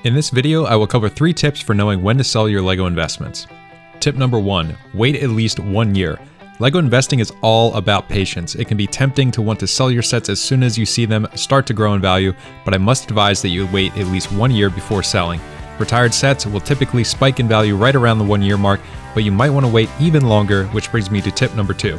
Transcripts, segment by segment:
In this video, I will cover 3 tips for knowing when to sell your LEGO investments. Tip number 1, wait at least 1 year. LEGO investing is all about patience. It can be tempting to want to sell your sets as soon as you see them start to grow in value, but I must advise that you wait at least 1 year before selling. Retired sets will typically spike in value right around the 1 year mark, but you might want to wait even longer, which brings me to tip number 2.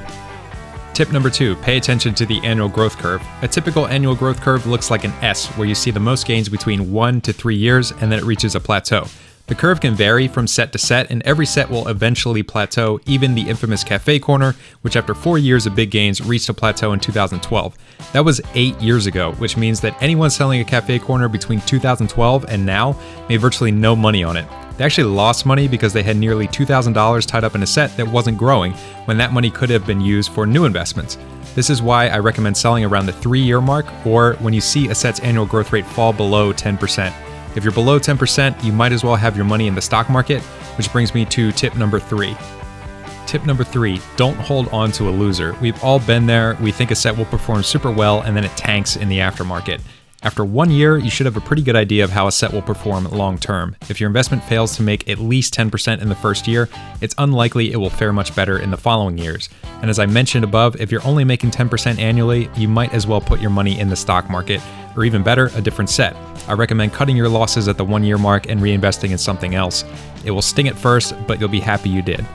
Tip number 2, pay attention to the annual growth curve. A typical annual growth curve looks like an S, where you see the most gains between 1 to 3 years and then it reaches a plateau. The curve can vary from set to set, and every set will eventually plateau, even the infamous Cafe Corner, which after 4 years of big gains reached a plateau in 2012. That was 8 years ago, which means that anyone selling a Cafe Corner between 2012 and now made virtually no money on it. They actually lost money because they had nearly $2,000 tied up in a set that wasn't growing, when that money could have been used for new investments. This is why I recommend selling around the 3-year mark, or when you see a set's annual growth rate fall below 10%. If you're below 10%, you might as well have your money in the stock market, which brings me to tip number 3. Tip number 3, don't hold on to a loser. We've all been there. We think a set will perform super well and then it tanks in the aftermarket. After 1 year, you should have a pretty good idea of how a set will perform long term. If your investment fails to make at least 10% in the first year, it's unlikely it will fare much better in the following years. And as I mentioned above, if you're only making 10% annually, you might as well put your money in the stock market, or even better, a different set. I recommend cutting your losses at the 1 year mark and reinvesting in something else. It will sting at first, but you'll be happy you did.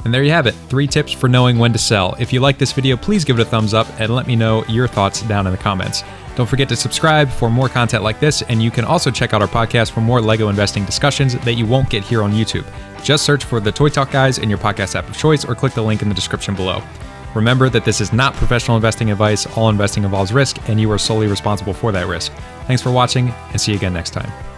And there you have it, 3 tips for knowing when to sell. If you like this video, please give it a thumbs up and let me know your thoughts down in the comments. Don't forget to subscribe for more content like this, and you can also check out our podcast for more LEGO investing discussions that you won't get here on YouTube. Just search for the Toy Talk Guys in your podcast app of choice or click the link in the description below. Remember that this is not professional investing advice. All investing involves risk, and you are solely responsible for that risk. Thanks for watching, and see you again next time.